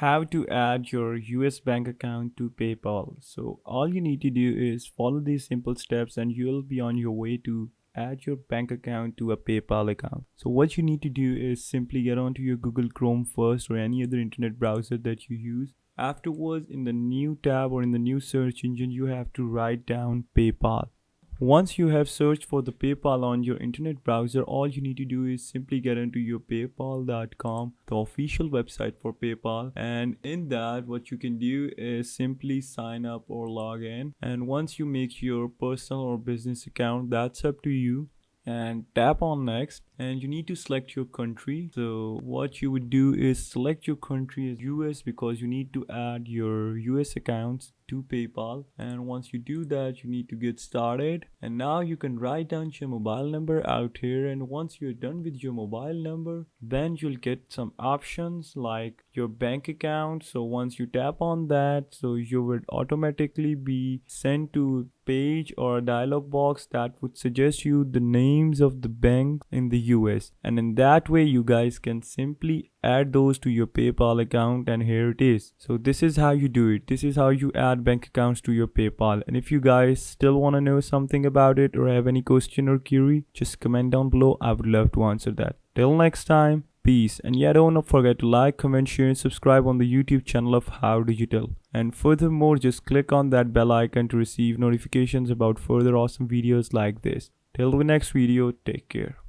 how to add your US bank account to PayPal. So all you need to do is follow these simple steps and you'll be on your way to add your bank account to a PayPal account. So what you need to do is simply get onto your Google Chrome first or any other internet browser that you use. Afterwards, in the new tab or in the new search engine, you have to write down PayPal. Once you have searched for the PayPal on your internet browser, all you need to do is simply get into your paypal.com, the official website for PayPal. And in that, what you can do is simply sign up or log in. And once you make your personal or business account, that's up to you. And tap on next, and you need to select your country. So what you would do is select your country as US because you need to add your US accounts to PayPal. And once you do that, you need to get started, and now you can write down your mobile number out here. And once you're done with your mobile number, then you'll get some options like your bank account. So once you tap on that, so you would automatically be sent to page or a dialog box that would suggest you the names of the banks in the US, and in that way you guys can simply add those to your PayPal account. And here it is. So this is how you do it. This is how you add bank accounts to your PayPal. And if you guys still want to know something about it or have any question or query, just comment down below. I would love to answer that. Till next time, peace. And yeah, don't forget to like, comment, share and subscribe on the YouTube channel of How Digital. And furthermore, just click on that bell icon to receive notifications about further awesome videos like this. Till the next video, take care.